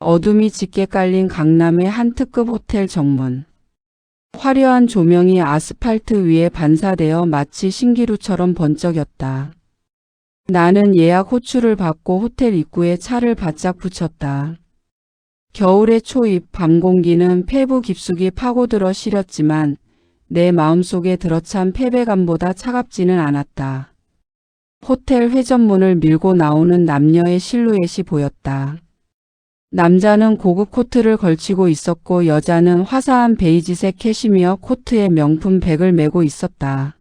어둠이 짙게 깔린 강남의 한 특급 호텔 정문. 화려한 조명이 아스팔트 위에 반사되어 마치 신기루처럼 번쩍였다. 나는 예약 호출을 받고 호텔 입구에 차를 바짝 붙였다. 겨울의 초입 밤 공기는 폐부 깊숙이 파고들어 시렸지만 내 마음속에 들어찬 패배감보다 차갑지는 않았다. 호텔 회전문을 밀고 나오는 남녀의 실루엣이 보였다. 남자는 고급 코트를 걸치고 있었고 여자는 화사한 베이지색 캐시미어 코트에 명품 백을 메고 있었다.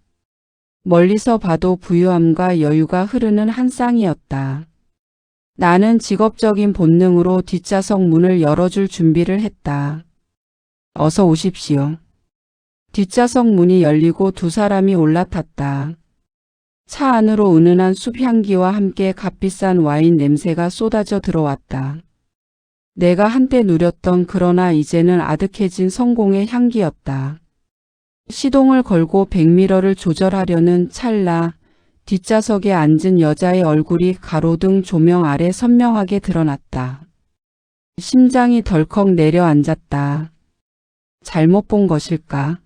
멀리서 봐도 부유함과 여유가 흐르는 한 쌍이었다. 나는 직업적인 본능으로 뒷좌석 문을 열어줄 준비를 했다. 어서 오십시오. 뒷좌석 문이 열리고 두 사람이 올라탔다. 차 안으로 은은한 숲향기와 함께 값비싼 와인 냄새가 쏟아져 들어왔다. 내가 한때 누렸던 그러나 이제는 아득해진 성공의 향기였다. 시동을 걸고 백미러를 조절하려는 찰나 뒷좌석에 앉은 여자의 얼굴이 가로등 조명 아래 선명하게 드러났다. 심장이 덜컥 내려앉았다. 잘못 본 것일까?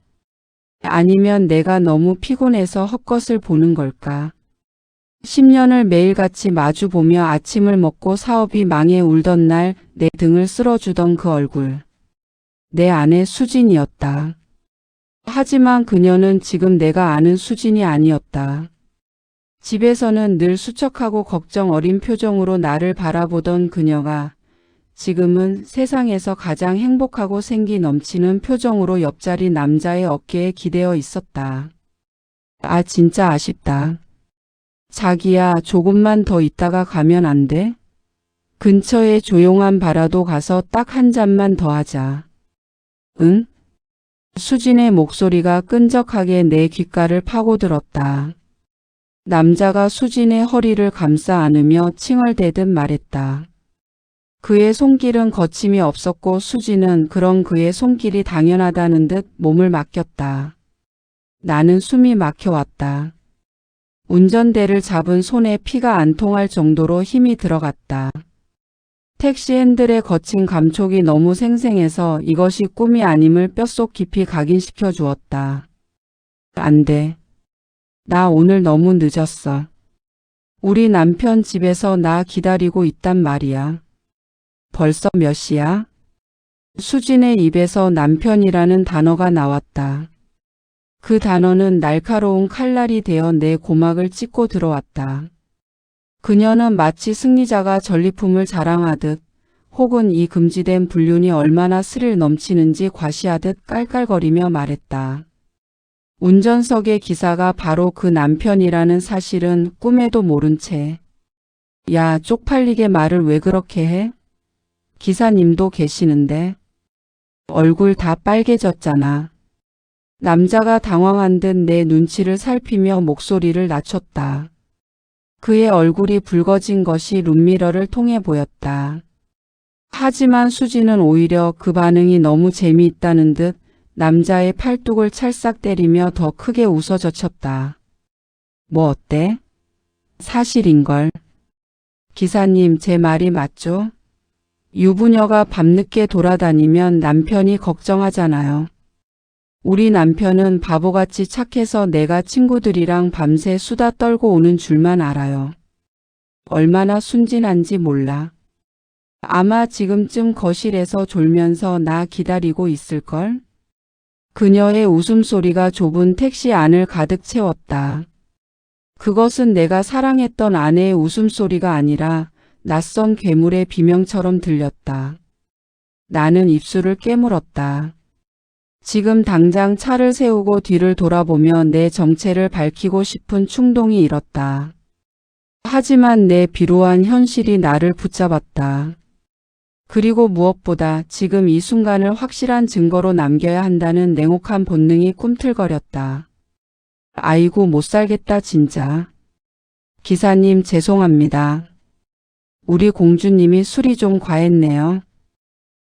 아니면 내가 너무 피곤해서 헛것을 보는 걸까? 10년을 매일같이 마주보며 아침을 먹고 사업이 망해 울던 날 내 등을 쓸어주던 그 얼굴. 내 아내 수진이었다. 하지만 그녀는 지금 내가 아는 수진이 아니었다. 집에서는 늘 수척하고 걱정 어린 표정으로 나를 바라보던 그녀가 지금은 세상에서 가장 행복하고 생기 넘치는 표정으로 옆자리 남자의 어깨에 기대어 있었다. 아, 진짜 아쉽다. 자기야, 조금만 더 있다가 가면 안 돼? 근처에 조용한 바라도 가서 딱 한 잔만 더 하자. 응? 수진의 목소리가 끈적하게 내 귓가를 파고들었다. 남자가 수진의 허리를 감싸 안으며 칭얼대듯 말했다. 그의 손길은 거침이 없었고 수진은 그런 그의 손길이 당연하다는 듯 몸을 맡겼다. 나는 숨이 막혀왔다. 운전대를 잡은 손에 피가 안 통할 정도로 힘이 들어갔다. 택시 핸들의 거친 감촉이 너무 생생해서 이것이 꿈이 아님을 뼛속 깊이 각인시켜 주었다. 안 돼. 나 오늘 너무 늦었어. 우리 남편 집에서 나 기다리고 있단 말이야. 벌써 몇 시야? 수진의 입에서 남편이라는 단어가 나왔다. 그 단어는 날카로운 칼날이 되어 내 고막을 찢고 들어왔다. 그녀는 마치 승리자가 전리품을 자랑하듯 혹은 이 금지된 불륜이 얼마나 스릴 넘치는지 과시하듯 깔깔거리며 말했다. 운전석의 기사가 바로 그 남편이라는 사실은 꿈에도 모른 채. 야, 쪽팔리게 말을 왜 그렇게 해? 기사님도 계시는데. 얼굴 다 빨개졌잖아. 남자가 당황한 듯 내 눈치를 살피며 목소리를 낮췄다. 그의 얼굴이 붉어진 것이 룸미러를 통해 보였다. 하지만 수지는 오히려 그 반응이 너무 재미있다는 듯 남자의 팔뚝을 찰싹 때리며 더 크게 웃어 젖혔다. 뭐 어때? 사실인걸. 기사님, 제 말이 맞죠? 유부녀가 밤늦게 돌아다니면 남편이 걱정하잖아요. 우리 남편은 바보같이 착해서 내가 친구들이랑 밤새 수다 떨고 오는 줄만 알아요. 얼마나 순진한지 몰라. 아마 지금쯤 거실에서 졸면서 나 기다리고 있을걸? 그녀의 웃음소리가 좁은 택시 안을 가득 채웠다. 그것은 내가 사랑했던 아내의 웃음소리가 아니라 낯선 괴물의 비명처럼 들렸다. 나는 입술을 깨물었다. 지금 당장 차를 세우고 뒤를 돌아보며 내 정체를 밝히고 싶은 충동이 일었다. 하지만 내 비루한 현실이 나를 붙잡았다. 그리고 무엇보다 지금 이 순간을 확실한 증거로 남겨야 한다는 냉혹한 본능이 꿈틀거렸다. 아이고, 못 살겠다 진짜. 기사님, 죄송합니다. 우리 공주님이 술이 좀 과했네요.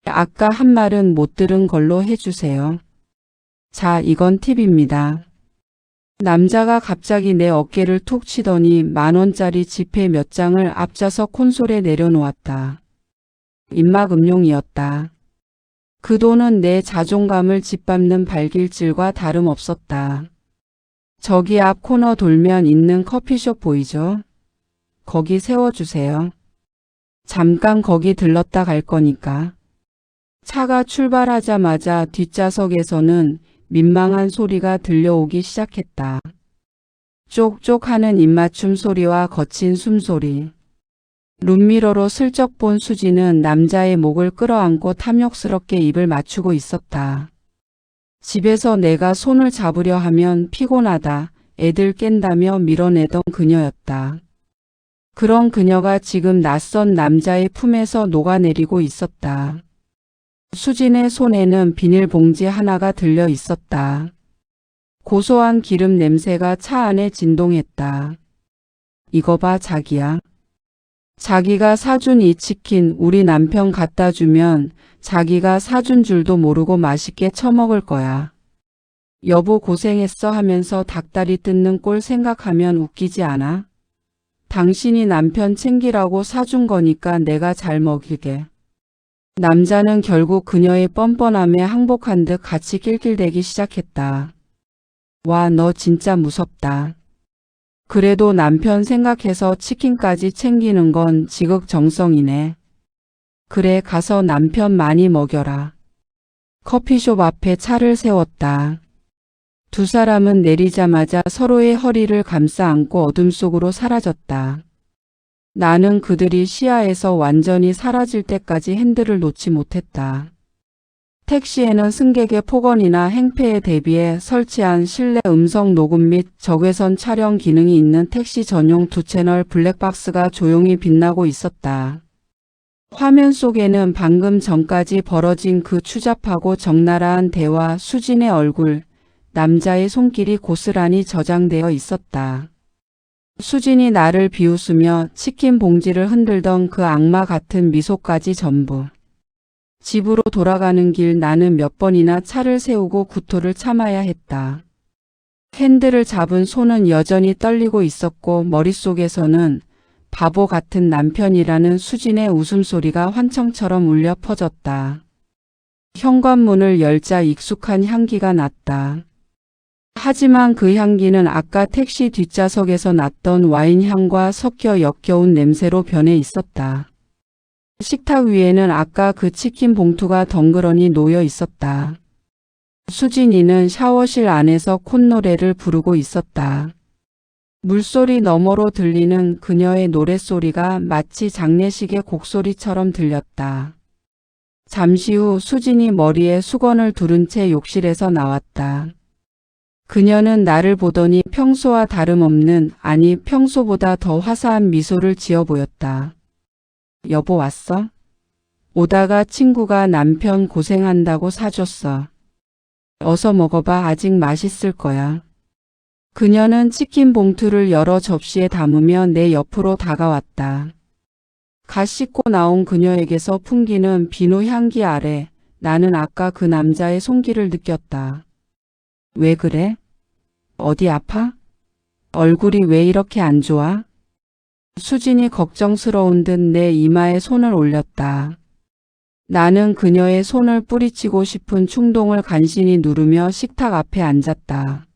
아까 한 말은 못 들은 걸로 해주세요. 자, 이건 팁입니다. 남자가 갑자기 내 어깨를 툭 치더니 10,000원짜리 지폐 몇 장을 앞좌석 콘솔에 내려놓았다. 입막음용이었다. 그 돈은 내 자존감을 짓밟는 발길질과 다름없었다. 저기 앞 코너 돌면 있는 커피숍 보이죠? 거기 세워주세요. 잠깐 거기 들렀다 갈 거니까. 차가 출발하자마자 뒷좌석에서는 민망한 소리가 들려오기 시작했다. 쪽쪽 하는 입맞춤 소리와 거친 숨소리. 룸미러로 슬쩍 본 수지는 남자의 목을 끌어안고 탐욕스럽게 입을 맞추고 있었다. 집에서 내가 손을 잡으려 하면 피곤하다, 애들 깬다며 밀어내던 그녀였다. 그런 그녀가 지금 낯선 남자의 품에서 녹아내리고 있었다. 수진의 손에는 비닐봉지 하나가 들려 있었다. 고소한 기름 냄새가 차 안에 진동했다. 이거 봐 자기야. 자기가 사준 이 치킨 우리 남편 갖다 주면 자기가 사준 줄도 모르고 맛있게 처먹을 거야. 여보 고생했어 하면서 닭다리 뜯는 꼴 생각하면 웃기지 않아? 당신이 남편 챙기라고 사준 거니까 내가 잘 먹이게. 남자는 결국 그녀의 뻔뻔함에 항복한 듯 같이 낄낄대기 시작했다. 와, 너 진짜 무섭다. 그래도 남편 생각해서 치킨까지 챙기는 건 지극정성이네. 그래, 가서 남편 많이 먹여라. 커피숍 앞에 차를 세웠다. 두 사람은 내리자마자 서로의 허리를 감싸 안고 어둠 속으로 사라졌다. 나는 그들이 시야에서 완전히 사라질 때까지 핸들을 놓지 못했다. 택시에는 승객의 폭언이나 행패에 대비해 설치한 실내 음성 녹음 및 적외선 촬영 기능이 있는 택시 전용 2채널 블랙박스가 조용히 빛나고 있었다. 화면 속에는 방금 전까지 벌어진 그 추잡하고 적나라한 대화, 수진의 얼굴, 남자의 손길이 고스란히 저장되어 있었다. 수진이 나를 비웃으며 치킨 봉지를 흔들던 그 악마 같은 미소까지 전부. 집으로 돌아가는 길 나는 몇 번이나 차를 세우고 구토를 참아야 했다. 핸들을 잡은 손은 여전히 떨리고 있었고 머릿속에서는 바보 같은 남편이라는 수진의 웃음소리가 환청처럼 울려 퍼졌다. 현관문을 열자 익숙한 향기가 났다. 하지만 그 향기는 아까 택시 뒷좌석에서 났던 와인 향과 섞여 역겨운 냄새로 변해 있었다. 식탁 위에는 아까 그 치킨 봉투가 덩그러니 놓여 있었다. 수진이는 샤워실 안에서 콧노래를 부르고 있었다. 물소리 너머로 들리는 그녀의 노랫소리가 마치 장례식의 곡소리처럼 들렸다. 잠시 후 수진이 머리에 수건을 두른 채 욕실에서 나왔다. 그녀는 나를 보더니 평소와 다름없는, 아니 평소보다 더 화사한 미소를 지어 보였다. 여보 왔어? 오다가 친구가 남편 고생한다고 사줬어. 어서 먹어봐. 아직 맛있을 거야. 그녀는 치킨 봉투를 열어 접시에 담으며 내 옆으로 다가왔다. 갓 씻고 나온 그녀에게서 풍기는 비누 향기 아래 나는 아까 그 남자의 손길을 느꼈다. 왜 그래? 어디 아파? 얼굴이 왜 이렇게 안 좋아? 수진이 걱정스러운 듯 내 이마에 손을 올렸다. 나는 그녀의 손을 뿌리치고 싶은 충동을 간신히 누르며 식탁 앞에 앉았다.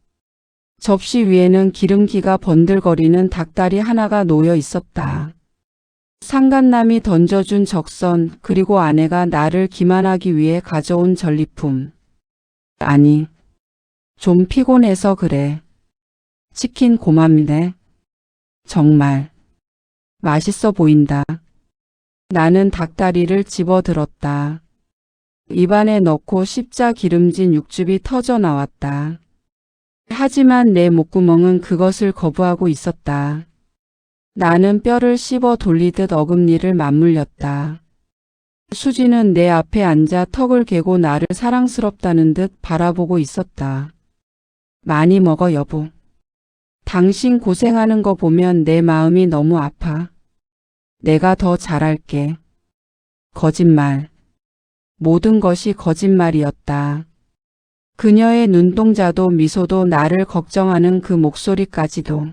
접시 위에는 기름기가 번들거리는 닭다리 하나가 놓여 있었다. 상간남이 던져준 적선, 그리고 아내가 나를 기만하기 위해 가져온 전리품. 아니, 좀 피곤해서 그래. 치킨 고맙네. 정말 맛있어 보인다. 나는 닭다리를 집어들었다. 입안에 넣고 씹자 기름진 육즙이 터져 나왔다. 하지만 내 목구멍은 그것을 거부하고 있었다. 나는 뼈를 씹어 돌리듯 어금니를 맞물렸다. 수지는 내 앞에 앉아 턱을 개고 나를 사랑스럽다는 듯 바라보고 있었다. 많이 먹어 여보. 당신 고생하는 거 보면 내 마음이 너무 아파. 내가 더 잘할게. 거짓말. 모든 것이 거짓말이었다. 그녀의 눈동자도 미소도 나를 걱정하는 그 목소리까지도.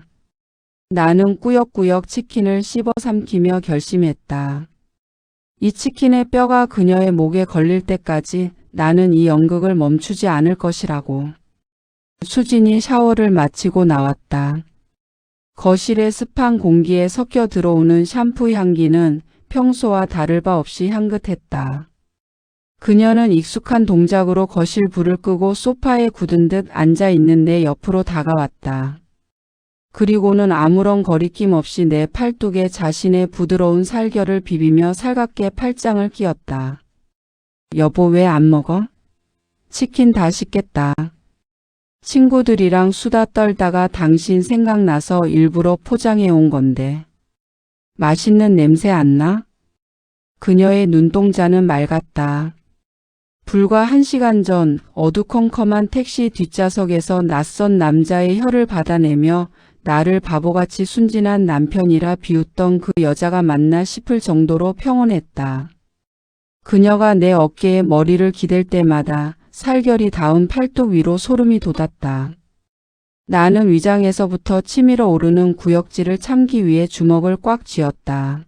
나는 꾸역꾸역 치킨을 씹어 삼키며 결심했다. 이 치킨의 뼈가 그녀의 목에 걸릴 때까지 나는 이 연극을 멈추지 않을 것이라고. 수진이 샤워를 마치고 나왔다. 거실의 습한 공기에 섞여 들어오는 샴푸 향기는 평소와 다를 바 없이 향긋했다. 그녀는 익숙한 동작으로 거실 불을 끄고 소파에 굳은 듯 앉아 있는 내 옆으로 다가왔다. 그리고는 아무런 거리낌 없이 내 팔뚝에 자신의 부드러운 살결을 비비며 살갑게 팔짱을 끼웠다. 여보, 왜 안 먹어? 치킨 다 식겠다. 친구들이랑 수다 떨다가 당신 생각나서 일부러 포장해 온 건데. 맛있는 냄새 안 나? 그녀의 눈동자는 맑았다. 불과 1시간 전 어두컴컴한 택시 뒷좌석에서 낯선 남자의 혀를 받아내며 나를 바보같이 순진한 남편이라 비웃던 그 여자가 맞나 싶을 정도로 평온했다. 그녀가 내 어깨에 머리를 기댈 때마다 살결이 닿은 팔뚝 위로 소름이 돋았다. 나는 위장에서부터 치밀어 오르는 구역질을 참기 위해 주먹을 꽉 쥐었다.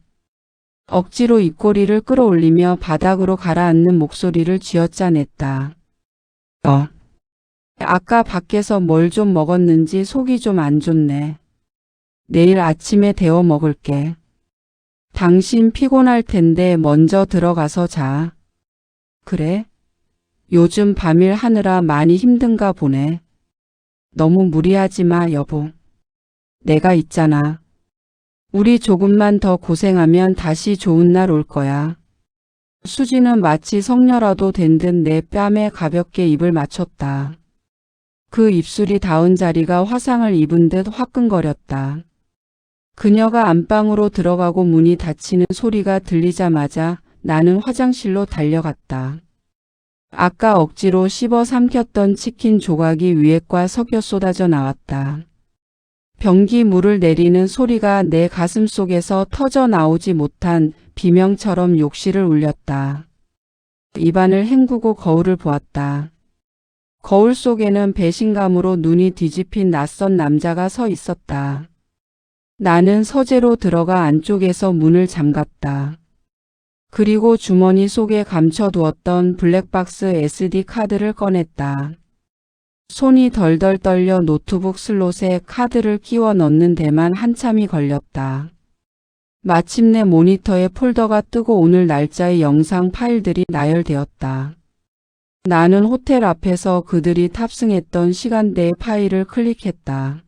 억지로 입꼬리를 끌어올리며 바닥으로 가라앉는 목소리를 쥐어짜냈다. 아까 밖에서 뭘 좀 먹었는지 속이 좀 안 좋네. 내일 아침에 데워 먹을게. 당신 피곤할 텐데 먼저 들어가서 자. 그래? 요즘 밤일 하느라 많이 힘든가 보네. 너무 무리하지 마, 여보. 내가 있잖아. 우리 조금만 더 고생하면 다시 좋은 날 올 거야. 수지는 마치 성녀라도 된 듯 내 뺨에 가볍게 입을 맞췄다. 그 입술이 닿은 자리가 화상을 입은 듯 화끈거렸다. 그녀가 안방으로 들어가고 문이 닫히는 소리가 들리자마자 나는 화장실로 달려갔다. 아까 억지로 씹어 삼켰던 치킨 조각이 위액과 섞여 쏟아져 나왔다. 변기 물을 내리는 소리가 내 가슴 속에서 터져 나오지 못한 비명처럼 욕실을 울렸다. 입안을 헹구고 거울을 보았다. 거울 속에는 배신감으로 눈이 뒤집힌 낯선 남자가 서 있었다. 나는 서재로 들어가 안쪽에서 문을 잠갔다. 그리고 주머니 속에 감춰두었던 블랙박스 SD 카드를 꺼냈다. 손이 덜덜 떨려 노트북 슬롯에 카드를 끼워 넣는 데만 한참이 걸렸다. 마침내 모니터에 폴더가 뜨고 오늘 날짜의 영상 파일들이 나열되었다. 나는 호텔 앞에서 그들이 탑승했던 시간대의 파일을 클릭했다.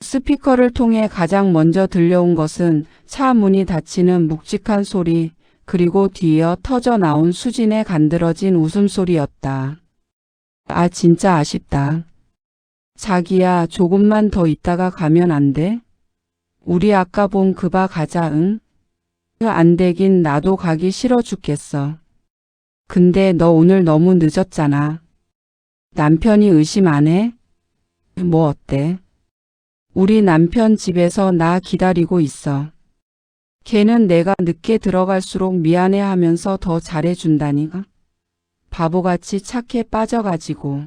스피커를 통해 가장 먼저 들려온 것은 차 문이 닫히는 묵직한 소리, 그리고 뒤이어 터져 나온 수진의 간드러진 웃음소리였다. 아, 진짜 아쉽다. 자기야, 조금만 더 있다가 가면 안 돼? 우리 아까 본 그 바 가자, 응? 안 되긴 나도 가기 싫어 죽겠어. 근데 너 오늘 너무 늦었잖아. 남편이 의심 안 해? 뭐 어때? 우리 남편 집에서 나 기다리고 있어. 걔는 내가 늦게 들어갈수록 미안해하면서 더 잘해준다니까. 바보같이 착해 빠져가지고.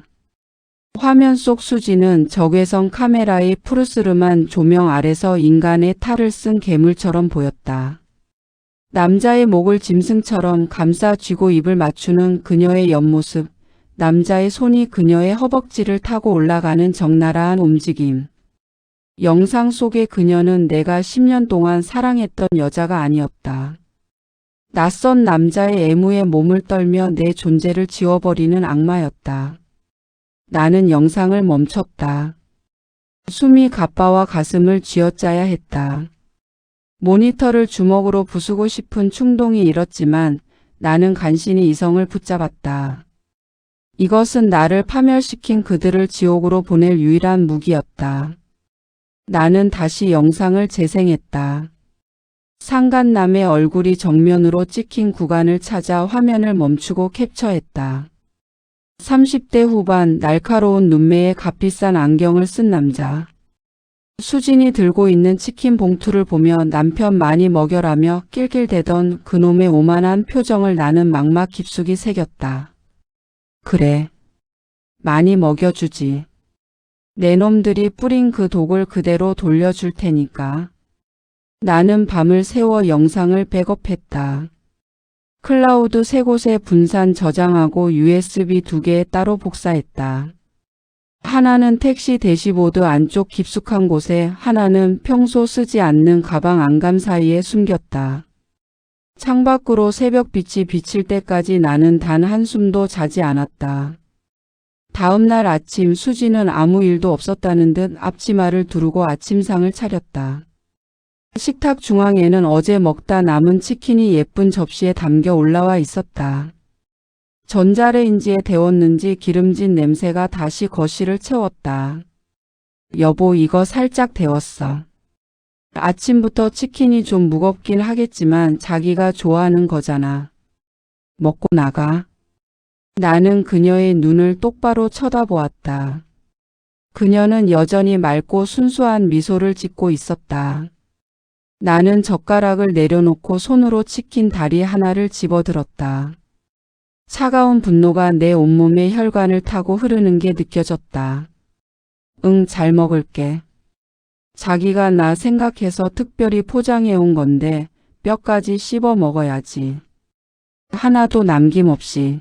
화면 속 수지는 적외선 카메라의 푸르스름한 조명 아래서 인간의 탈을 쓴 괴물처럼 보였다. 남자의 목을 짐승처럼 감싸 쥐고 입을 맞추는 그녀의 옆모습, 남자의 손이 그녀의 허벅지를 타고 올라가는 적나라한 움직임. 영상 속의 그녀는 내가 10년 동안 사랑했던 여자가 아니었다. 낯선 남자의 애무에 몸을 떨며 내 존재를 지워버리는 악마였다. 나는 영상을 멈췄다. 숨이 가빠와 가슴을 쥐어짜야 했다. 모니터를 주먹으로 부수고 싶은 충동이 일었지만 나는 간신히 이성을 붙잡았다. 이것은 나를 파멸시킨 그들을 지옥으로 보낼 유일한 무기였다. 나는 다시 영상을 재생했다. 상간남의 얼굴이 정면으로 찍힌 구간을 찾아 화면을 멈추고 캡처했다. 30대 후반 날카로운 눈매에 값비싼 안경을 쓴 남자. 수진이 들고 있는 치킨 봉투를 보며 남편 많이 먹여라며 낄낄대던 그놈의 오만한 표정을 나는 막막 깊숙이 새겼다. 그래. 많이 먹여주지. 내 놈들이 뿌린 그 독을 그대로 돌려줄 테니까. 나는 밤을 새워 영상을 백업했다. 클라우드 3곳에 분산 저장하고 USB 2개에 따로 복사했다. 하나는 택시 대시보드 안쪽 깊숙한 곳에, 하나는 평소 쓰지 않는 가방 안감 사이에 숨겼다. 창밖으로 새벽빛이 비칠 때까지 나는 단 한숨도 자지 않았다. 다음 날 아침 수지는 아무 일도 없었다는 듯 앞치마를 두르고 아침상을 차렸다. 식탁 중앙에는 어제 먹다 남은 치킨이 예쁜 접시에 담겨 올라와 있었다. 전자레인지에 데웠는지 기름진 냄새가 다시 거실을 채웠다. 여보, 이거 살짝 데웠어. 아침부터 치킨이 좀 무겁긴 하겠지만 자기가 좋아하는 거잖아. 먹고 나가. 나는 그녀의 눈을 똑바로 쳐다보았다. 그녀는 여전히 맑고 순수한 미소를 짓고 있었다. 나는 젓가락을 내려놓고 손으로 치킨 다리 하나를 집어들었다. 차가운 분노가 내 온몸의 혈관을 타고 흐르는 게 느껴졌다. 응, 잘 먹을게. 자기가 나 생각해서 특별히 포장해 온 건데 뼈까지 씹어 먹어야지. 하나도 남김없이.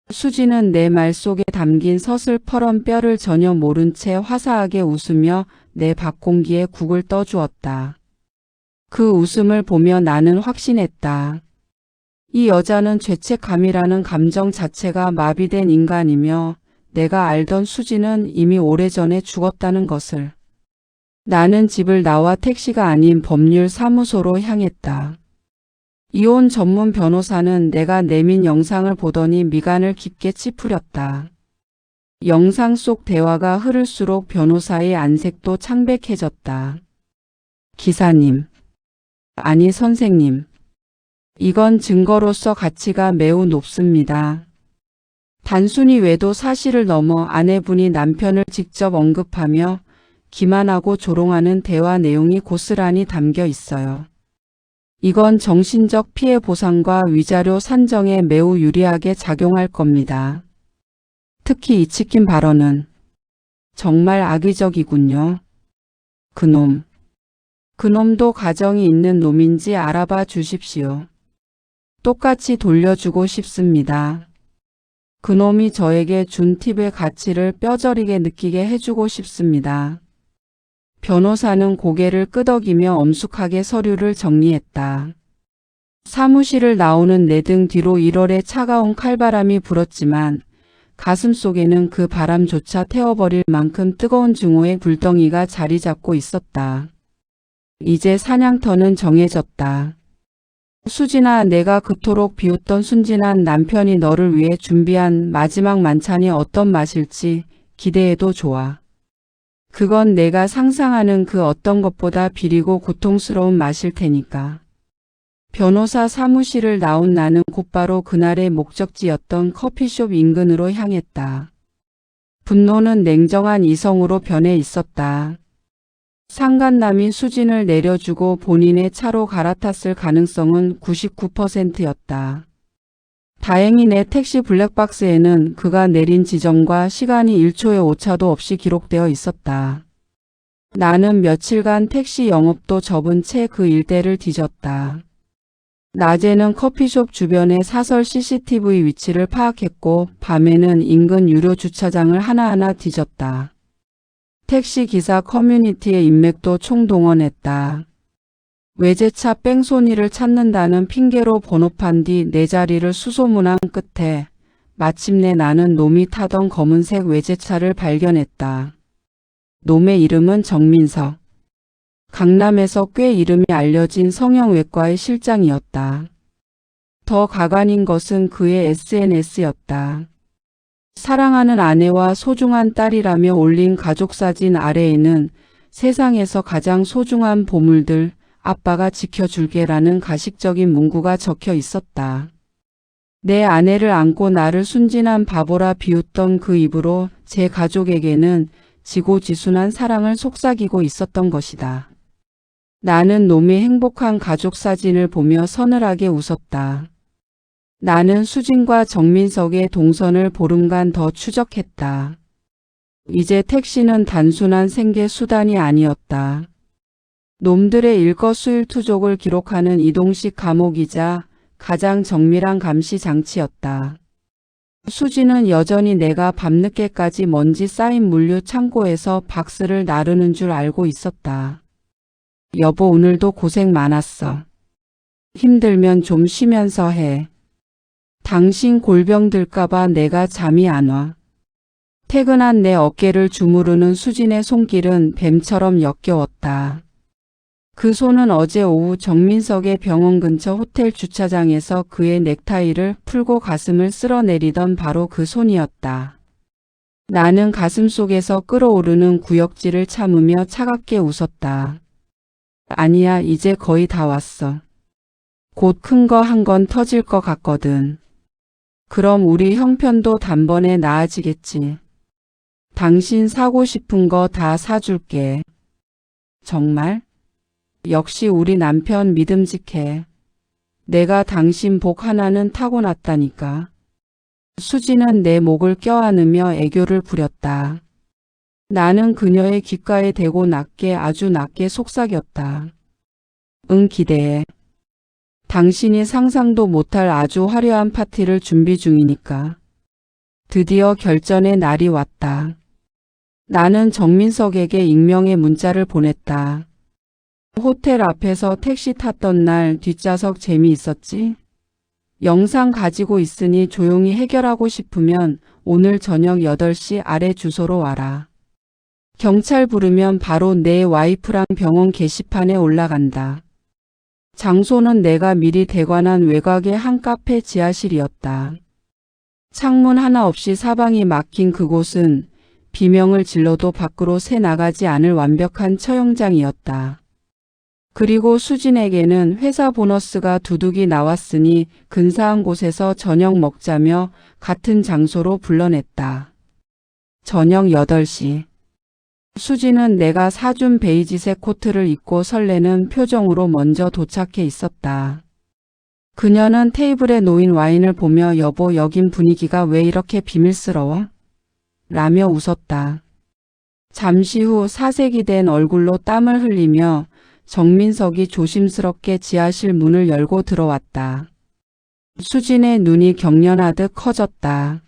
수지는 내 말 속에 담긴 서슬퍼런 뼈를 전혀 모른 채 화사하게 웃으며 내 밥공기에 국을 떠주었다. 그 웃음을 보며 나는 확신했다. 이 여자는 죄책감이라는 감정 자체가 마비된 인간이며 내가 알던 수지는 이미 오래전에 죽었다는 것을. 나는 집을 나와 택시가 아닌 법률 사무소로 향했다. 이혼 전문 변호사는 내가 내민 영상을 보더니 미간을 깊게 찌푸렸다. 영상 속 대화가 흐를수록 변호사의 안색도 창백해졌다. 기사님. 아니 선생님. 이건 증거로서 가치가 매우 높습니다. 단순히 외도 사실을 넘어 아내분이 남편을 직접 언급하며 기만하고 조롱하는 대화 내용이 고스란히 담겨 있어요. 이건 정신적 피해 보상과 위자료 산정에 매우 유리하게 작용할 겁니다. 특히 이 치킨 발언은 정말 악의적이군요. 그놈도 가정이 있는 놈인지 알아봐 주십시오. 똑같이 돌려주고 싶습니다. 그놈이 저에게 준 팁의 가치를 뼈저리게 느끼게 해주고 싶습니다. 변호사는 고개를 끄덕이며 엄숙하게 서류를 정리했다. 사무실을 나오는 내 등 뒤로 1월의 차가운 칼바람이 불었지만 가슴 속에는 그 바람조차 태워버릴 만큼 뜨거운 증오의 불덩이가 자리 잡고 있었다. 이제 사냥터는 정해졌다. 수진아, 내가 그토록 비웃던 순진한 남편이 너를 위해 준비한 마지막 만찬이 어떤 맛일지 기대해도 좋아. 그건 내가 상상하는 그 어떤 것보다 비리고 고통스러운 맛일 테니까. 변호사 사무실을 나온 나는 곧바로 그날의 목적지였던 커피숍 인근으로 향했다. 분노는 냉정한 이성으로 변해 있었다. 상간남이 수진을 내려주고 본인의 차로 갈아탔을 가능성은 99%였다. 다행히 내 택시 블랙박스에는 그가 내린 지점과 시간이 1초의 오차도 없이 기록되어 있었다. 나는 며칠간 택시 영업도 접은 채 그 일대를 뒤졌다. 낮에는 커피숍 주변의 사설 CCTV 위치를 파악했고 밤에는 인근 유료 주차장을 하나하나 뒤졌다. 택시 기사 커뮤니티의 인맥도 총동원했다. 외제차 뺑소니를 찾는다는 핑계로 번호판 뒤 내 자리를 수소문한 끝에 마침내 나는 놈이 타던 검은색 외제차를 발견했다. 놈의 이름은 정민석. 강남에서 꽤 이름이 알려진 성형외과의 실장이었다. 더 가관인 것은 그의 SNS였다. 사랑하는 아내와 소중한 딸이라며 올린 가족사진 아래에는 세상에서 가장 소중한 보물들, 아빠가 지켜줄게라는 가식적인 문구가 적혀 있었다. 내 아내를 안고 나를 순진한 바보라 비웃던 그 입으로 제 가족에게는 지고지순한 사랑을 속삭이고 있었던 것이다. 나는 놈의 행복한 가족 사진을 보며 서늘하게 웃었다. 나는 수진과 정민석의 동선을 보름간 더 추적했다. 이제 택시는 단순한 생계 수단이 아니었다. 놈들의 일거수일투족을 기록하는 이동식 감옥이자 가장 정밀한 감시 장치였다. 수지는 여전히 내가 밤늦게까지 먼지 쌓인 물류 창고에서 박스를 나르는 줄 알고 있었다. 여보, 오늘도 고생 많았어. 힘들면 좀 쉬면서 해. 당신 골병 들까봐 내가 잠이 안 와. 퇴근한 내 어깨를 주무르는 수진의 손길은 뱀처럼 역겨웠다. 그 손은 어제 오후 정민석의 병원 근처 호텔 주차장에서 그의 넥타이를 풀고 가슴을 쓸어내리던 바로 그 손이었다. 나는 가슴속에서 끓어오르는 구역질을 참으며 차갑게 웃었다. 아니야, 이제 거의 다 왔어. 곧 큰 거 한 건 터질 것 같거든. 그럼 우리 형편도 단번에 나아지겠지. 당신 사고 싶은 거 다 사줄게. 정말? 역시 우리 남편 믿음직해. 내가 당신 복 하나는 타고났다니까. 수지는 내 목을 껴안으며 애교를 부렸다. 나는 그녀의 귓가에 대고 낮게, 아주 낮게 속삭였다. 응, 기대해. 당신이 상상도 못할 아주 화려한 파티를 준비 중이니까. 드디어 결전의 날이 왔다. 나는 정민석에게 익명의 문자를 보냈다. 호텔 앞에서 택시 탔던 날 뒷좌석 재미있었지? 영상 가지고 있으니 조용히 해결하고 싶으면 오늘 저녁 8시 아래 주소로 와라. 경찰 부르면 바로 내 와이프랑 병원 게시판에 올라간다. 장소는 내가 미리 대관한 외곽의 한 카페 지하실이었다. 창문 하나 없이 사방이 막힌 그곳은 비명을 질러도 밖으로 새 나가지 않을 완벽한 처형장이었다. 그리고 수진에게는 회사 보너스가 두둑이 나왔으니 근사한 곳에서 저녁 먹자며 같은 장소로 불러냈다. 저녁 8시. 수진은 내가 사준 베이지색 코트를 입고 설레는 표정으로 먼저 도착해 있었다. 그녀는 테이블에 놓인 와인을 보며 여보, 여긴 분위기가 왜 이렇게 비밀스러워? 라며 웃었다. 잠시 후 사색이 된 얼굴로 땀을 흘리며 정민석이 조심스럽게 지하실 문을 열고 들어왔다. 수진의 눈이 경련하듯 커졌다.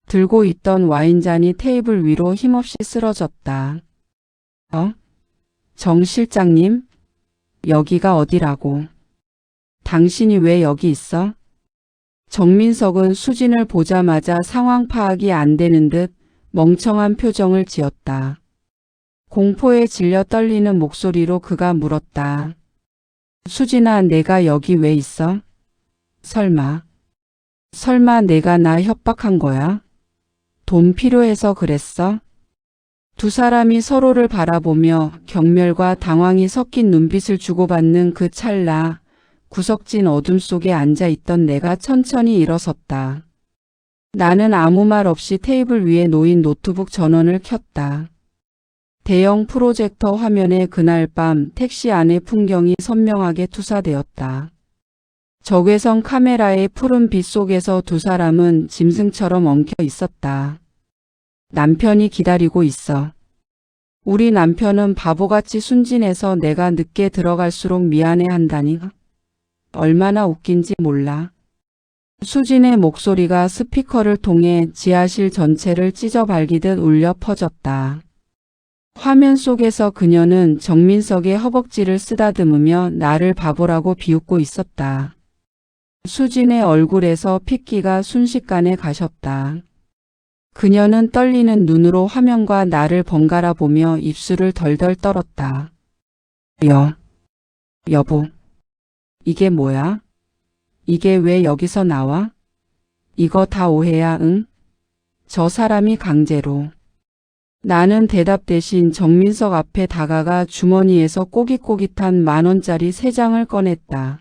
들고 있던 와인잔이 테이블 위로 힘없이 쓰러졌다. 정 실장님? 여기가 어디라고? 당신이 왜 여기 있어? 정민석은 수진을 보자마자 상황 파악이 안 되는 듯 멍청한 표정을 지었다. 공포에 질려 떨리는 목소리로 그가 물었다. 수진아, 내가 여기 왜 있어? 설마 내가 나 협박한 거야? 돈 필요해서 그랬어? 두 사람이 서로를 바라보며 경멸과 당황이 섞인 눈빛을 주고받는 그 찰나, 구석진 어둠 속에 앉아있던 내가 천천히 일어섰다. 나는 아무 말 없이 테이블 위에 놓인 노트북 전원을 켰다. 대형 프로젝터 화면에 그날 밤 택시 안의 풍경이 선명하게 투사되었다. 적외선 카메라의 푸른 빛 속에서 두 사람은 짐승처럼 엉켜 있었다. 남편이 기다리고 있어. 우리 남편은 바보같이 순진해서 내가 늦게 들어갈수록 미안해한다니. 얼마나 웃긴지 몰라. 수진의 목소리가 스피커를 통해 지하실 전체를 찢어발기듯 울려 퍼졌다. 화면 속에서 그녀는 정민석의 허벅지를 쓰다듬으며 나를 바보라고 비웃고 있었다. 수진의 얼굴에서 핏기가 순식간에 가셨다. 그녀는 떨리는 눈으로 화면과 나를 번갈아 보며 입술을 덜덜 떨었다. 여보. 이게 뭐야? 이게 왜 여기서 나와? 이거 다 오해야, 응? 저 사람이 강제로. 나는 대답 대신 정민석 앞에 다가가 주머니에서 꼬깃꼬깃한 10,000원짜리 3장을 꺼냈다.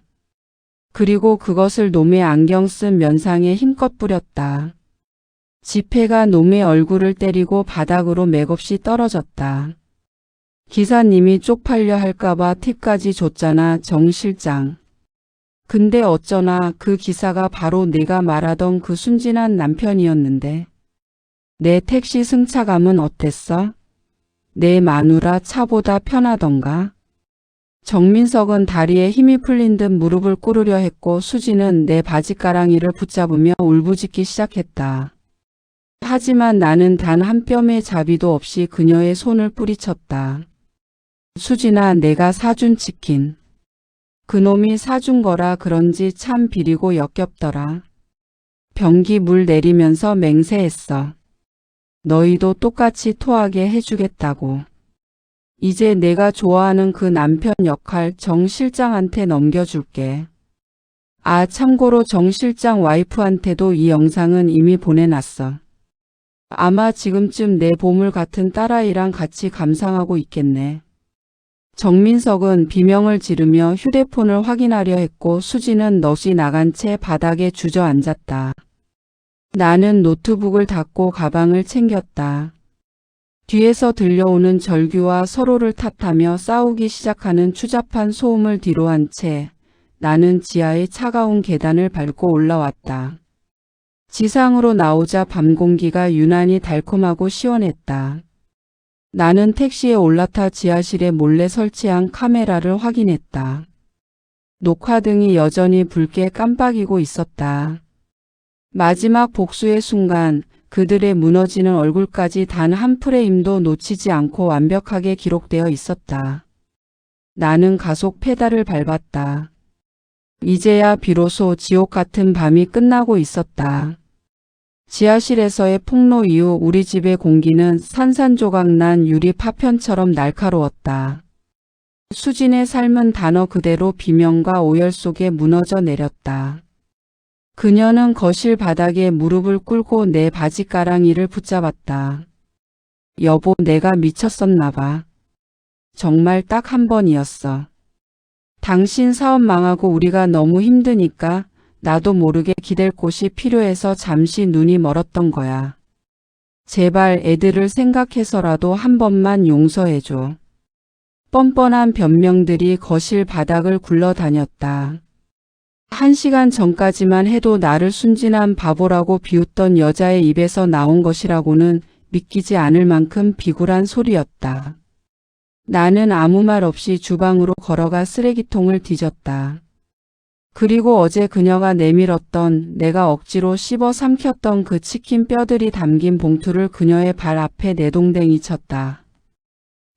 그리고 그것을 놈의 안경 쓴 면상에 힘껏 뿌렸다. 지폐가 놈의 얼굴을 때리고 바닥으로 맥없이 떨어졌다. 기사님이 쪽팔려 할까봐 팁까지 줬잖아, 정 실장. 근데 어쩌나 그 기사가 바로 내가 말하던 그 순진한 남편이었는데. 내 택시 승차감은 어땠어? 내 마누라 차보다 편하던가? 정민석은 다리에 힘이 풀린 듯 무릎을 꿇으려 했고 수지는 내 바지가랑이를 붙잡으며 울부짖기 시작했다. 하지만 나는 단 한 뼘의 자비도 없이 그녀의 손을 뿌리쳤다. 수진아, 내가 사준 치킨. 그놈이 사준 거라 그런지 참 비리고 역겹더라. 변기 물 내리면서 맹세했어. 너희도 똑같이 토하게 해주겠다고. 이제 내가 좋아하는 그 남편 역할 정 실장한테 넘겨줄게. 아, 참고로 정 실장 와이프한테도 이 영상은 이미 보내놨어. 아마 지금쯤 내 보물 같은 딸아이랑 같이 감상하고 있겠네. 정민석은 비명을 지르며 휴대폰을 확인하려 했고 수지는 넋이 나간 채 바닥에 주저앉았다. 나는 노트북을 닫고 가방을 챙겼다. 뒤에서 들려오는 절규와 서로를 탓하며 싸우기 시작하는 추잡한 소음을 뒤로한 채 나는 지하의 차가운 계단을 밟고 올라왔다. 지상으로 나오자 밤 공기가 유난히 달콤하고 시원했다. 나는 택시에 올라타 지하실에 몰래 설치한 카메라를 확인했다. 녹화등이 여전히 붉게 깜빡이고 있었다. 마지막 복수의 순간 그들의 무너지는 얼굴까지 단 한 프레임도 놓치지 않고 완벽하게 기록되어 있었다. 나는 가속 페달을 밟았다. 이제야 비로소 지옥 같은 밤이 끝나고 있었다. 지하실에서의 폭로 이후 우리 집의 공기는 산산조각난 유리 파편처럼 날카로웠다. 수진의 삶은 단어 그대로 비명과 오열 속에 무너져 내렸다. 그녀는 거실 바닥에 무릎을 꿇고 내 바지가랑이를 붙잡았다. 여보, 내가 미쳤었나 봐. 정말 딱 한 번이었어. 당신 사업 망하고 우리가 너무 힘드니까 나도 모르게 기댈 곳이 필요해서 잠시 눈이 멀었던 거야. 제발 애들을 생각해서라도 한 번만 용서해줘. 뻔뻔한 변명들이 거실 바닥을 굴러다녔다. 1시간 전까지만 해도 나를 순진한 바보라고 비웃던 여자의 입에서 나온 것이라고는 믿기지 않을 만큼 비굴한 소리였다. 나는 아무 말 없이 주방으로 걸어가 쓰레기통을 뒤졌다. 그리고 어제 그녀가 내밀었던 내가 억지로 씹어 삼켰던 그 치킨 뼈들이 담긴 봉투를 그녀의 발 앞에 내동댕이 쳤다.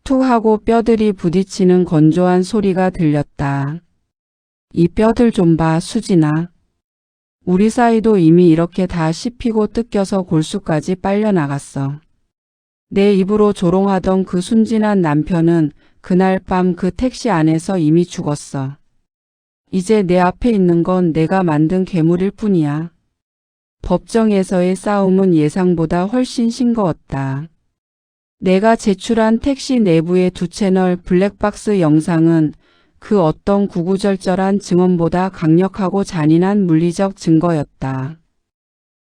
툭 하고 뼈들이 부딪히는 건조한 소리가 들렸다. 이 뼈들 좀 봐, 수진아. 우리 사이도 이미 이렇게 다 씹히고 뜯겨서 골수까지 빨려나갔어. 내 입으로 조롱하던 그 순진한 남편은 그날 밤 그 택시 안에서 이미 죽었어. 이제 내 앞에 있는 건 내가 만든 괴물일 뿐이야. 법정에서의 싸움은 예상보다 훨씬 싱거웠다. 내가 제출한 택시 내부의 2채널 블랙박스 영상은 그 어떤 구구절절한 증언보다 강력하고 잔인한 물리적 증거였다.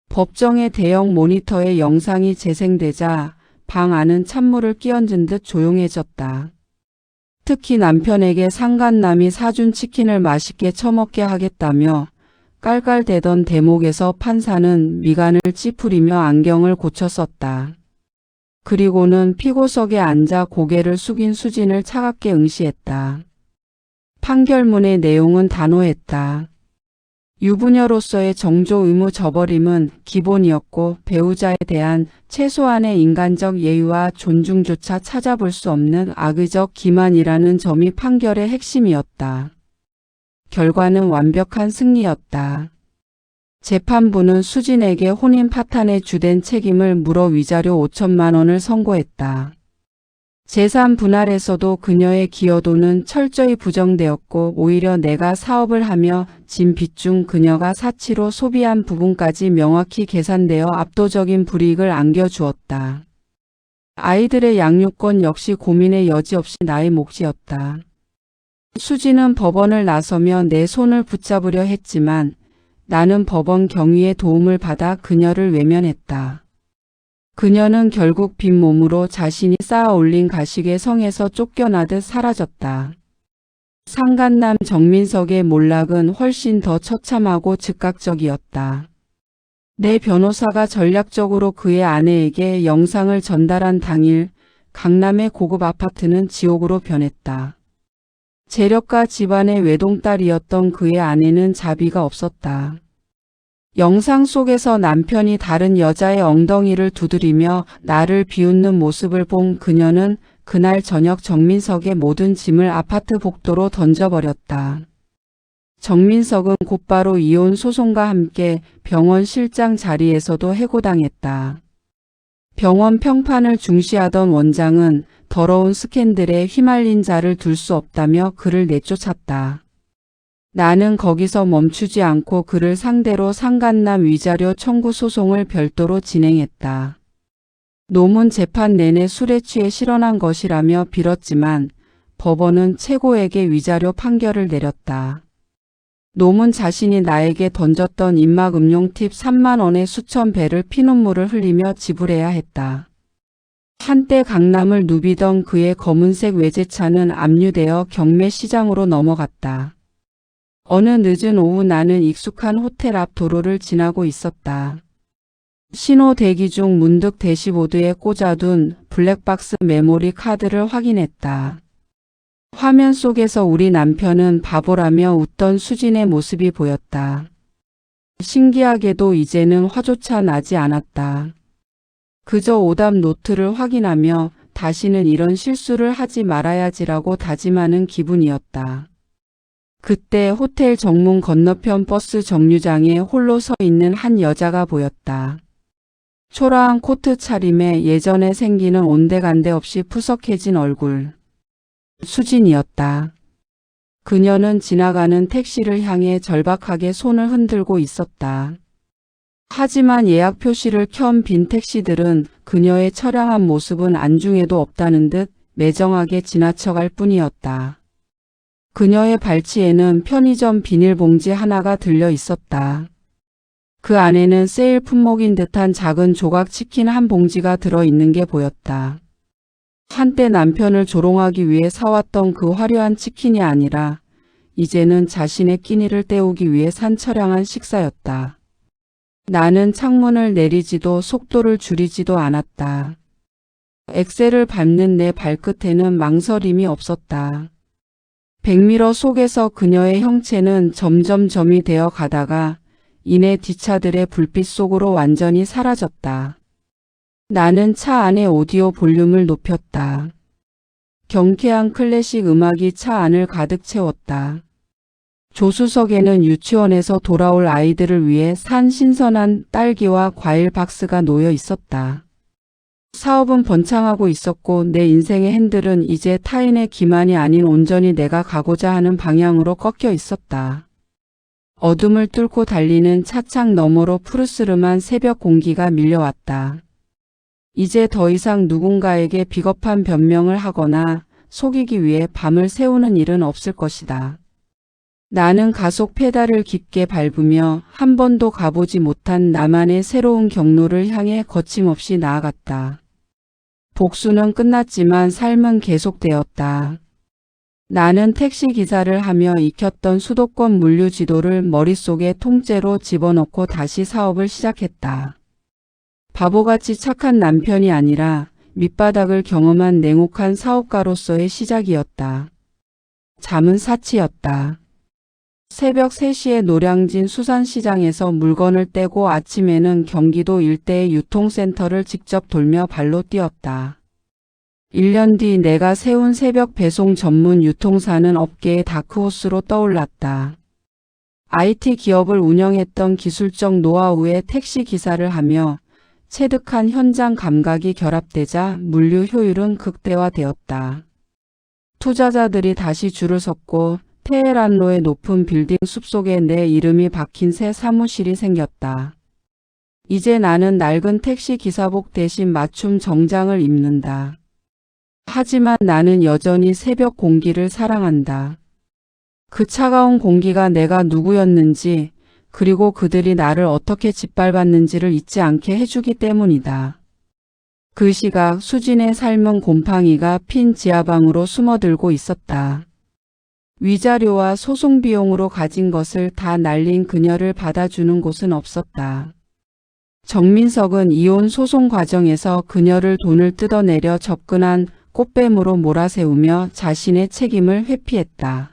법정의 대형 모니터에 영상이 재생되자 방 안은 찬물을 끼얹은 듯 조용해졌다. 특히 남편에게 상간남이 사준 치킨을 맛있게 처먹게 하겠다며 깔깔대던 대목에서 판사는 미간을 찌푸리며 안경을 고쳐 썼다. 그리고는 피고석에 앉아 고개를 숙인 수진을 차갑게 응시했다. 판결문의 내용은 단호했다. 유부녀로서의 정조 의무 저버림은 기본이었고 배우자에 대한 최소한의 인간적 예의와 존중조차 찾아볼 수 없는 악의적 기만이라는 점이 판결의 핵심이었다. 결과는 완벽한 승리였다. 재판부는 수진에게 혼인 파탄의 주된 책임을 물어 위자료 5천만 원을 선고했다. 재산 분할에서도 그녀의 기여도는 철저히 부정되었고 오히려 내가 사업을 하며 진 빚 중 그녀가 사치로 소비한 부분까지 명확히 계산되어 압도적인 불이익을 안겨주었다. 아이들의 양육권 역시 고민의 여지 없이 나의 몫이었다. 수지는 법원을 나서며 내 손을 붙잡으려 했지만 나는 법원 경위의 도움을 받아 그녀를 외면했다. 그녀는 결국 빈몸으로 자신이 쌓아 올린 가식의 성에서 쫓겨나듯 사라졌다. 상간남 정민석의 몰락은 훨씬 더 처참하고 즉각적이었다. 내 변호사가 전략적으로 그의 아내에게 영상을 전달한 당일 강남의 고급 아파트는 지옥으로 변했다. 재력가 집안의 외동딸이었던 그의 아내는 자비가 없었다. 영상 속에서 남편이 다른 여자의 엉덩이를 두드리며 나를 비웃는 모습을 본 그녀는 그날 저녁 정민석의 모든 짐을 아파트 복도로 던져버렸다. 정민석은 곧바로 이혼 소송과 함께 병원 실장 자리에서도 해고당했다. 병원 평판을 중시하던 원장은 더러운 스캔들에 휘말린 자를 둘 수 없다며 그를 내쫓았다. 나는 거기서 멈추지 않고 그를 상대로 상간남 위자료 청구 소송을 별도로 진행했다. 노문 재판 내내 술에 취해 실언한 것이라며 빌었지만 법원은 최고에게 위자료 판결을 내렸다. 노문 자신이 나에게 던졌던 입막음용 팁 3만 원의 수천 배를 피눈물을 흘리며 지불해야 했다. 한때 강남을 누비던 그의 검은색 외제차는 압류되어 경매시장으로 넘어갔다. 어느 늦은 오후 나는 익숙한 호텔 앞 도로를 지나고 있었다. 신호 대기 중 문득 대시보드에 꽂아둔 블랙박스 메모리 카드를 확인했다. 화면 속에서 우리 남편은 바보라며 웃던 수진의 모습이 보였다. 신기하게도 이제는 화조차 나지 않았다. 그저 오답 노트를 확인하며 다시는 이런 실수를 하지 말아야지라고 다짐하는 기분이었다. 그때 호텔 정문 건너편 버스 정류장에 홀로 서 있는 한 여자가 보였다. 초라한 코트 차림에 예전에 생기는 온데간데 없이 푸석해진 얼굴. 수진이었다. 그녀는 지나가는 택시를 향해 절박하게 손을 흔들고 있었다. 하지만 예약 표시를 켠 빈 택시들은 그녀의 처량한 모습은 안중에도 없다는 듯 매정하게 지나쳐갈 뿐이었다. 그녀의 발치에는 편의점 비닐봉지 하나가 들려 있었다. 그 안에는 세일 품목인 듯한 작은 조각 치킨 한 봉지가 들어있는 게 보였다. 한때 남편을 조롱하기 위해 사왔던 그 화려한 치킨이 아니라 이제는 자신의 끼니를 때우기 위해 산 처량한 식사였다. 나는 창문을 내리지도 속도를 줄이지도 않았다. 엑셀을 밟는 내 발끝에는 망설임이 없었다. 백미러 속에서 그녀의 형체는 점점 점이 되어 가다가 이내 뒷차들의 불빛 속으로 완전히 사라졌다. 나는 차 안의 오디오 볼륨을 높였다. 경쾌한 클래식 음악이 차 안을 가득 채웠다. 조수석에는 유치원에서 돌아올 아이들을 위해 산 신선한 딸기와 과일 박스가 놓여 있었다. 사업은 번창하고 있었고 내 인생의 핸들은 이제 타인의 기만이 아닌 온전히 내가 가고자 하는 방향으로 꺾여 있었다. 어둠을 뚫고 달리는 차창 너머로 푸르스름한 새벽 공기가 밀려왔다. 이제 더 이상 누군가에게 비겁한 변명을 하거나 속이기 위해 밤을 새우는 일은 없을 것이다. 나는 가속 페달을 깊게 밟으며 한 번도 가보지 못한 나만의 새로운 경로를 향해 거침없이 나아갔다. 복수는 끝났지만 삶은 계속되었다. 나는 택시기사를 하며 익혔던 수도권 물류 지도를 머릿속에 통째로 집어넣고 다시 사업을 시작했다. 바보같이 착한 남편이 아니라 밑바닥을 경험한 냉혹한 사업가로서의 시작이었다. 잠은 사치였다. 새벽 3시에 노량진 수산시장에서 물건을 떼고 아침에는 경기도 일대의 유통센터를 직접 돌며 발로 뛰었다. 1년 뒤 내가 세운 새벽 배송 전문 유통사는 업계의 다크호스로 떠올랐다. IT 기업을 운영했던 기술적 노하우의 택시기사를 하며 체득한 현장 감각이 결합되자 물류 효율은 극대화되었다. 투자자들이 다시 줄을 섰고 테헤란로의 높은 빌딩 숲속에 내 이름이 박힌 새 사무실이 생겼다. 이제 나는 낡은 택시 기사복 대신 맞춤 정장을 입는다. 하지만 나는 여전히 새벽 공기를 사랑한다. 그 차가운 공기가 내가 누구였는지 그리고 그들이 나를 어떻게 짓밟았는지를 잊지 않게 해주기 때문이다. 그 시각 수진의 삶은 곰팡이가 핀 지하방으로 숨어들고 있었다. 위자료와 소송 비용으로 가진 것을 다 날린 그녀를 받아주는 곳은 없었다. 정민석은 이혼 소송 과정에서 그녀를 돈을 뜯어내려 접근한 꽃뱀으로 몰아세우며 자신의 책임을 회피했다.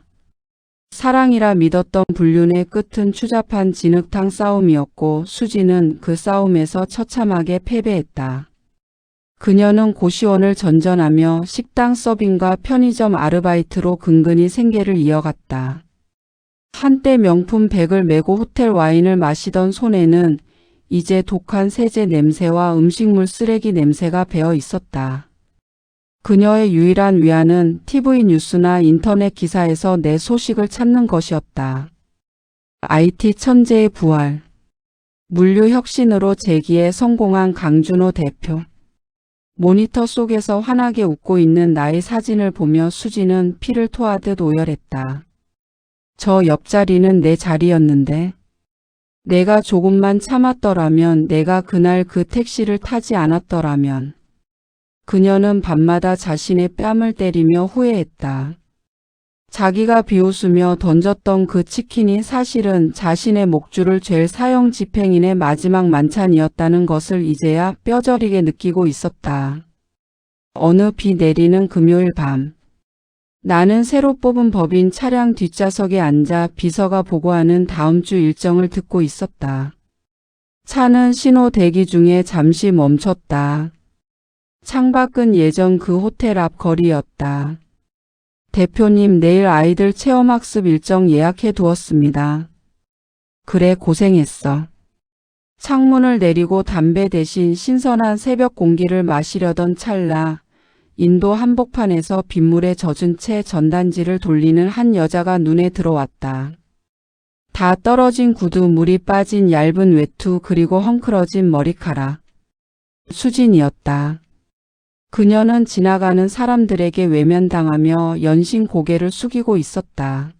사랑이라 믿었던 불륜의 끝은 추잡한 진흙탕 싸움이었고 수지는 그 싸움에서 처참하게 패배했다. 그녀는 고시원을 전전하며 식당 서빙과 편의점 아르바이트로 근근히 생계를 이어갔다. 한때 명품 백을 메고 호텔 와인을 마시던 손에는 이제 독한 세제 냄새와 음식물 쓰레기 냄새가 배어 있었다. 그녀의 유일한 위안은 TV 뉴스나 인터넷 기사에서 내 소식을 찾는 것이었다. IT 천재의 부활. 물류 혁신으로 재기에 성공한 강준호 대표. 모니터 속에서 환하게 웃고 있는 나의 사진을 보며 수지는 피를 토하듯 오열했다. 저 옆자리는 내 자리였는데 내가 조금만 참았더라면, 내가 그날 그 택시를 타지 않았더라면. 그녀는 밤마다 자신의 뺨을 때리며 후회했다. 자기가 비웃으며 던졌던 그 치킨이 사실은 자신의 목줄을 잴 사형 집행인의 마지막 만찬이었다는 것을 이제야 뼈저리게 느끼고 있었다. 어느 비 내리는 금요일 밤. 나는 새로 뽑은 법인 차량 뒷좌석에 앉아 비서가 보고하는 다음 주 일정을 듣고 있었다. 차는 신호 대기 중에 잠시 멈췄다. 창밖은 예전 그 호텔 앞 거리였다. 대표님, 내일 아이들 체험학습 일정 예약해 두었습니다. 그래, 고생했어. 창문을 내리고 담배 대신 신선한 새벽 공기를 마시려던 찰나, 인도 한복판에서 빗물에 젖은 채 전단지를 돌리는 한 여자가 눈에 들어왔다. 다 떨어진 구두, 물이 빠진 얇은 외투, 그리고 헝클어진 머리카락. 수진이었다. 그녀는 지나가는 사람들에게 외면당하며 연신 고개를 숙이고 있었다.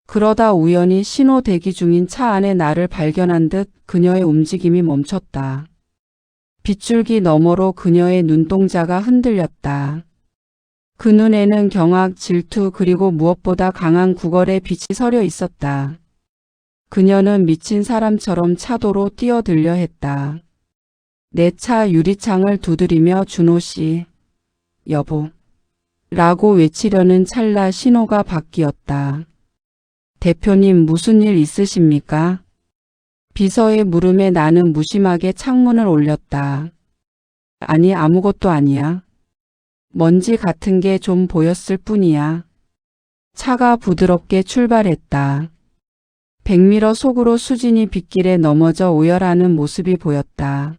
그러다 우연히 신호 대기 중인 차 안에 나를 발견한 듯 그녀의 움직임이 멈췄다. 빗줄기 너머로 그녀의 눈동자가 흔들렸다. 그 눈에는 경악, 질투, 그리고 무엇보다 강한 구걸의 빛이 서려 있었다. 그녀는 미친 사람처럼 차도로 뛰어들려 했다. 내 차 유리창을 두드리며 준호 씨, 여보, 라고 외치려는 찰나 신호가 바뀌었다. 대표님, 무슨 일 있으십니까? 비서의 물음에 나는 무심하게 창문을 올렸다. 아니, 아무것도 아니야. 먼지 같은 게 좀 보였을 뿐이야. 차가 부드럽게 출발했다. 백미러 속으로 수진이 빗길에 넘어져 오열하는 모습이 보였다.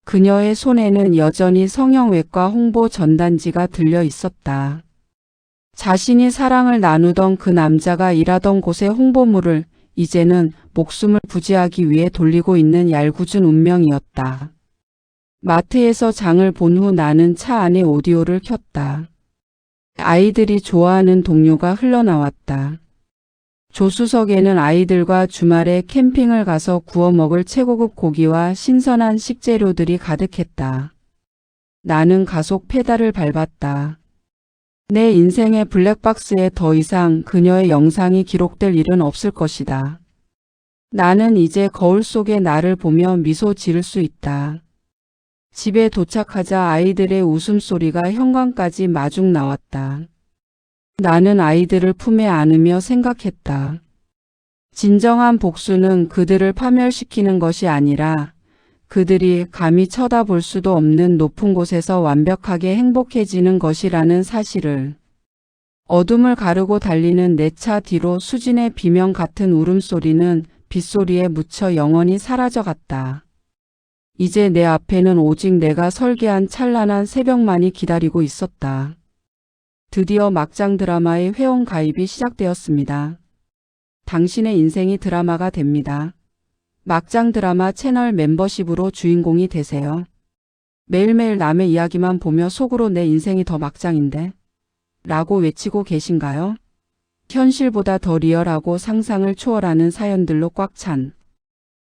그녀의 손에는 여전히 성형외과 홍보 전단지가 들려 있었다. 자신이 사랑을 나누던 그 남자가 일하던 곳의 홍보물을 이제는 목숨을 부지하기 위해 돌리고 있는 얄궂은 운명이었다. 마트에서 장을 본 후 나는 차 안에 오디오를 켰다. 아이들이 좋아하는 동요가 흘러나왔다. 조수석에는 아이들과 주말에 캠핑을 가서 구워 먹을 최고급 고기와 신선한 식재료들이 가득했다. 나는 가속 페달을 밟았다. 내 인생의 블랙박스에 더 이상 그녀의 영상이 기록될 일은 없을 것이다. 나는 이제 거울 속의 나를 보며 미소 지을 수 있다. 집에 도착하자 아이들의 웃음소리가 현관까지 마중 나왔다. 나는 아이들을 품에 안으며 생각했다. 진정한 복수는 그들을 파멸시키는 것이 아니라 그들이 감히 쳐다볼 수도 없는 높은 곳에서 완벽하게 행복해지는 것이라는 사실을. 어둠을 가르고 달리는 내 차 뒤로 수진의 비명 같은 울음소리는 빗소리에 묻혀 영원히 사라져갔다. 이제 내 앞에는 오직 내가 설계한 찬란한 새벽만이 기다리고 있었다. 드디어 막장 드라마의 회원 가입이 시작되었습니다. 당신의 인생이 드라마가 됩니다. 막장 드라마 채널 멤버십으로 주인공이 되세요. 매일매일 남의 이야기만 보며 속으로 내 인생이 더 막장인데? 라고 외치고 계신가요? 현실보다 더 리얼하고 상상을 초월하는 사연들로 꽉 찬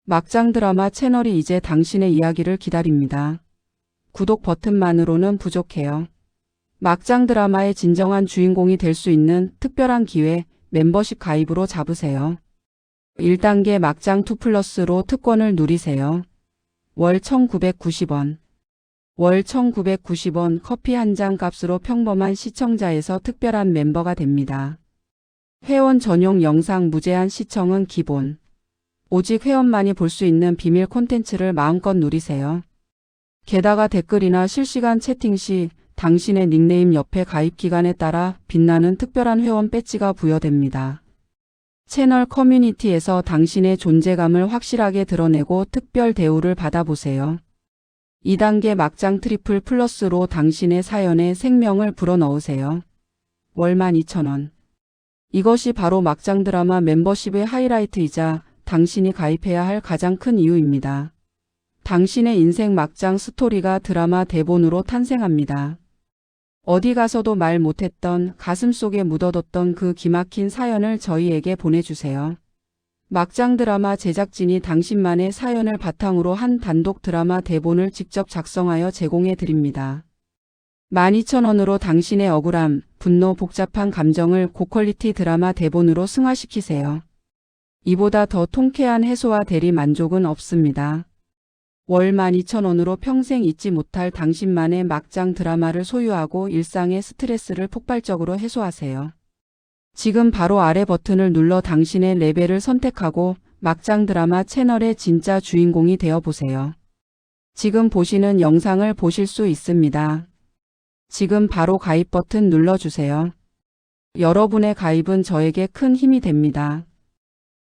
막장 드라마 채널이 이제 당신의 이야기를 기다립니다. 구독 버튼만으로는 부족해요. 막장 드라마의 진정한 주인공이 될 수 있는 특별한 기회, 멤버십 가입으로 잡으세요. 1단계 막장 2플러스로 특권을 누리세요. 월 1,990원. 월 1,990원 커피 한 잔 값으로 평범한 시청자에서 특별한 멤버가 됩니다. 회원 전용 영상 무제한 시청은 기본. 오직 회원만이 볼 수 있는 비밀 콘텐츠를 마음껏 누리세요. 게다가 댓글이나 실시간 채팅 시 당신의 닉네임 옆에 가입 기간에 따라 빛나는 특별한 회원 배지가 부여됩니다. 채널 커뮤니티에서 당신의 존재감을 확실하게 드러내고 특별 대우를 받아보세요. 2단계 막장 트리플 플러스로 당신의 사연에 생명을 불어넣으세요. 월 12,000원. 이것이 바로 막장 드라마 멤버십의 하이라이트이자 당신이 가입해야 할 가장 큰 이유입니다. 당신의 인생 막장 스토리가 드라마 대본으로 탄생합니다. 어디 가서도 말 못했던 가슴속에 묻어뒀던 그 기막힌 사연을 저희에게 보내주세요. 막장 드라마 제작진이 당신만의 사연을 바탕으로 한 단독 드라마 대본을 직접 작성하여 제공해 드립니다. 12,000원으로 당신의 억울함, 분노, 복잡한 감정을 고퀄리티 드라마 대본으로 승화시키세요. 이보다 더 통쾌한 해소와 대리 만족은 없습니다. 월 12,000원으로 평생 잊지 못할 당신만의 막장 드라마를 소유하고 일상의 스트레스를 폭발적으로 해소하세요. 지금 바로 아래 버튼을 눌러 당신의 레벨을 선택하고 막장 드라마 채널의 진짜 주인공이 되어보세요. 지금 보시는 영상을 보실 수 있습니다. 지금 바로 가입 버튼 눌러주세요. 여러분의 가입은 저에게 큰 힘이 됩니다.